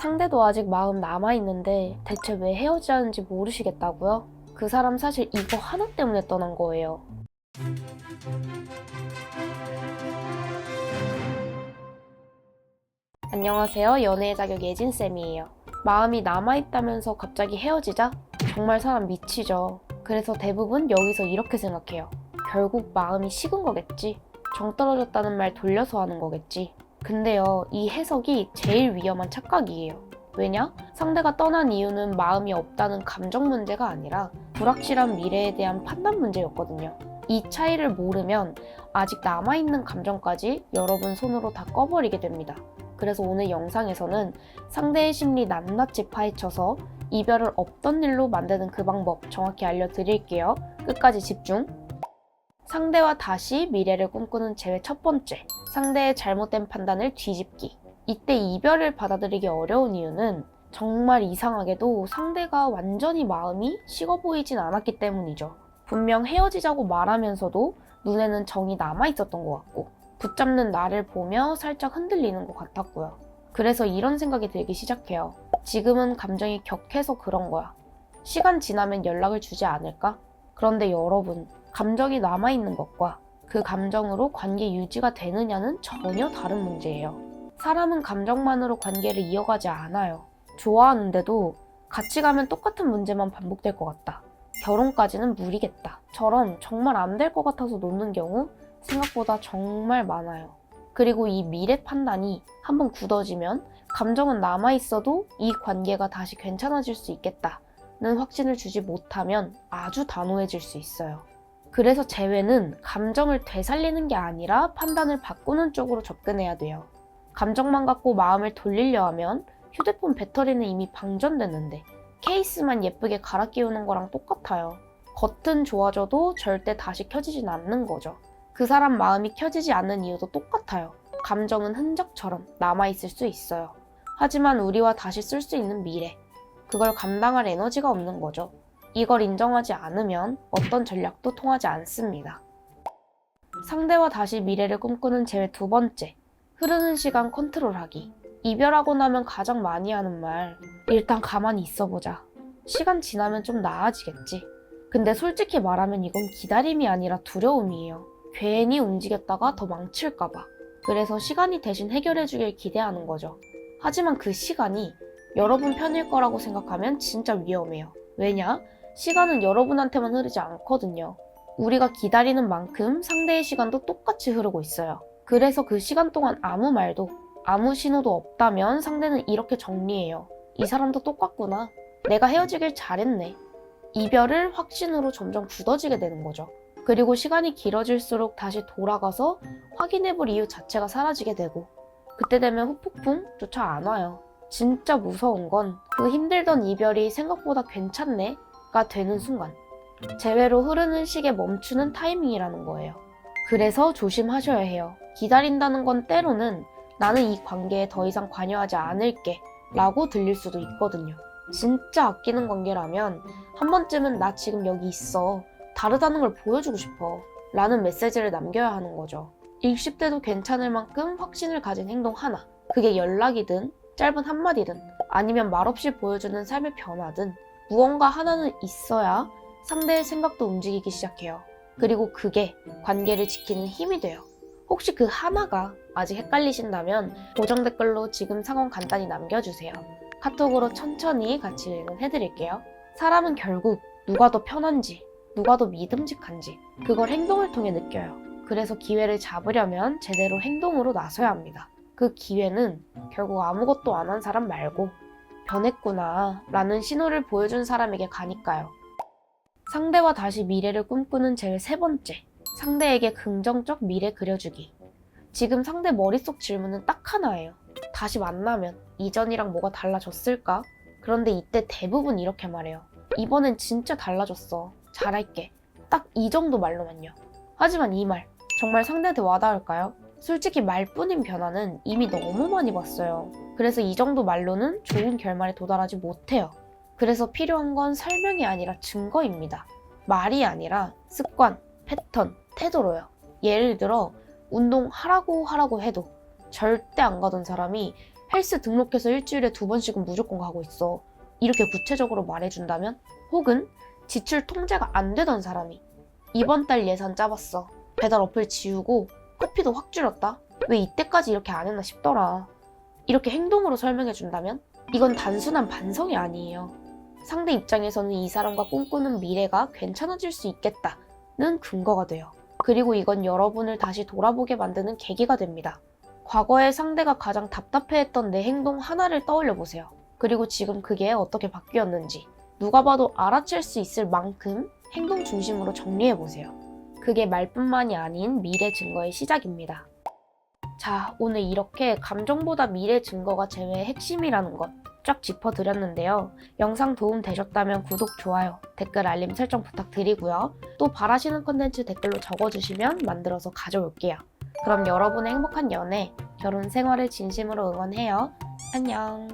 상대도 아직 마음 남아있는데 대체 왜 헤어지자는지 모르시겠다고요? 그 사람 사실 이거 하나 때문에 떠난 거예요. 안녕하세요. 연애의 자격 예진쌤이에요. 마음이 남아있다면서 갑자기 헤어지자? 정말 사람 미치죠. 그래서 대부분 여기서 이렇게 생각해요. 결국 마음이 식은 거겠지. 정 떨어졌다는 말 돌려서 하는 거겠지. 근데요, 이 해석이 제일 위험한 착각이에요. 왜냐? 상대가 떠난 이유는 마음이 없다는 감정 문제가 아니라 불확실한 미래에 대한 판단 문제였거든요. 이 차이를 모르면 아직 남아있는 감정까지 여러분 손으로 다 꺼버리게 됩니다. 그래서 오늘 영상에서는 상대의 심리 낱낱이 파헤쳐서 이별을 없던 일로 만드는 그 방법 정확히 알려드릴게요. 끝까지 집중! 상대와 다시 미래를 꿈꾸는 제외 첫 번째, 상대의 잘못된 판단을 뒤집기. 이때 이별을 받아들이기 어려운 이유는 정말 이상하게도 상대가 완전히 마음이 식어 보이진 않았기 때문이죠. 분명 헤어지자고 말하면서도 눈에는 정이 남아있었던 것 같고 붙잡는 나를 보며 살짝 흔들리는 것 같았고요. 그래서 이런 생각이 들기 시작해요. 지금은 감정이 격해서 그런 거야. 시간 지나면 연락을 주지 않을까? 그런데 여러분, 감정이 남아있는 것과 그 감정으로 관계 유지가 되느냐는 전혀 다른 문제예요. 사람은 감정만으로 관계를 이어가지 않아요. 좋아하는데도 같이 가면 똑같은 문제만 반복될 것 같다. 결혼까지는 무리겠다. 처럼 정말 안 될 것 같아서 놓는 경우 생각보다 정말 많아요. 그리고 이 미래 판단이 한번 굳어지면 감정은 남아있어도 이 관계가 다시 괜찮아질 수 있겠다는 확신을 주지 못하면 아주 단호해질 수 있어요. 그래서 재회는 감정을 되살리는 게 아니라 판단을 바꾸는 쪽으로 접근해야 돼요. 감정만 갖고 마음을 돌리려 하면 휴대폰 배터리는 이미 방전됐는데 케이스만 예쁘게 갈아 끼우는 거랑 똑같아요. 겉은 좋아져도 절대 다시 켜지진 않는 거죠. 그 사람 마음이 켜지지 않는 이유도 똑같아요. 감정은 흔적처럼 남아있을 수 있어요. 하지만 우리와 다시 쓸 수 있는 미래, 그걸 감당할 에너지가 없는 거죠. 이걸 인정하지 않으면 어떤 전략도 통하지 않습니다. 상대와 다시 미래를 꿈꾸는 제외 두 번째, 흐르는 시간 컨트롤하기. 이별하고 나면 가장 많이 하는 말, 일단 가만히 있어보자. 시간 지나면 좀 나아지겠지. 근데 솔직히 말하면 이건 기다림이 아니라 두려움이에요. 괜히 움직였다가 더 망칠까봐. 그래서 시간이 대신 해결해주길 기대하는 거죠. 하지만 그 시간이 여러분 편일 거라고 생각하면 진짜 위험해요. 왜냐? 시간은 여러분한테만 흐르지 않거든요. 우리가 기다리는 만큼 상대의 시간도 똑같이 흐르고 있어요. 그래서 그 시간 동안 아무 말도, 아무 신호도 없다면 상대는 이렇게 정리해요. 이 사람도 똑같구나. 내가 헤어지길 잘했네. 이별을 확신으로 점점 굳어지게 되는 거죠. 그리고 시간이 길어질수록 다시 돌아가서 확인해볼 이유 자체가 사라지게 되고 그때 되면 후폭풍조차 안 와요. 진짜 무서운 건 그 힘들던 이별이 생각보다 괜찮네 가 되는 순간 재회로 흐르는 시계 멈추는 타이밍이라는 거예요. 그래서 조심하셔야 해요. 기다린다는 건 때로는 나는 이 관계에 더 이상 관여하지 않을게 라고 들릴 수도 있거든요. 진짜 아끼는 관계라면 한 번쯤은 나 지금 여기 있어. 다르다는 걸 보여주고 싶어. 라는 메시지를 남겨야 하는 거죠. 일십 대도 괜찮을 만큼 확신을 가진 행동 하나. 그게 연락이든 짧은 한마디든 아니면 말없이 보여주는 삶의 변화든 무언가 하나는 있어야 상대의 생각도 움직이기 시작해요. 그리고 그게 관계를 지키는 힘이 돼요. 혹시 그 하나가 아직 헷갈리신다면 고정 댓글로 지금 상황 간단히 남겨주세요. 카톡으로 천천히 같이 해드릴게요. 사람은 결국 누가 더 편한지, 누가 더 믿음직한지 그걸 행동을 통해 느껴요. 그래서 기회를 잡으려면 제대로 행동으로 나서야 합니다. 그 기회는 결국 아무것도 안 한 사람 말고 변했구나 라는 신호를 보여준 사람에게 가니까요. 상대와 다시 미래를 꿈꾸는 제일 세 번째, 상대에게 긍정적 미래 그려주기. 지금 상대 머릿속 질문은 딱 하나예요. 다시 만나면 이전이랑 뭐가 달라졌을까? 그런데 이때 대부분 이렇게 말해요. 이번엔 진짜 달라졌어. 잘할게. 딱 이 정도 말로만요. 하지만 이 말 정말 상대한테 와닿을까요? 솔직히 말뿐인 변화는 이미 너무 많이 봤어요. 그래서 이 정도 말로는 좋은 결말에 도달하지 못해요. 그래서 필요한 건 설명이 아니라 증거입니다. 말이 아니라 습관, 패턴, 태도로요. 예를 들어 운동하라고 해도 절대 안 가던 사람이 헬스 등록해서 일주일에 2번씩은 무조건 가고 있어. 이렇게 구체적으로 말해준다면? 혹은 지출 통제가 안 되던 사람이 이번 달 예산 짜봤어. 배달 어플 지우고 커피도 확 줄였다. 왜 이때까지 이렇게 안 했나 싶더라. 이렇게 행동으로 설명해준다면? 이건 단순한 반성이 아니에요. 상대 입장에서는 이 사람과 꿈꾸는 미래가 괜찮아질 수 있겠다는 근거가 돼요. 그리고 이건 여러분을 다시 돌아보게 만드는 계기가 됩니다. 과거에 상대가 가장 답답해했던 내 행동 하나를 떠올려 보세요. 그리고 지금 그게 어떻게 바뀌었는지 누가 봐도 알아챌 수 있을 만큼 행동 중심으로 정리해 보세요. 그게 말뿐만이 아닌 미래 증거의 시작입니다. 자, 오늘 이렇게 감정보다 미래 증거가 제외의 핵심이라는 것 쫙 짚어드렸는데요. 영상 도움 되셨다면 구독, 좋아요, 댓글 알림 설정 부탁드리고요. 또 바라시는 컨텐츠 댓글로 적어주시면 만들어서 가져올게요. 그럼 여러분의 행복한 연애, 결혼 생활을 진심으로 응원해요. 안녕.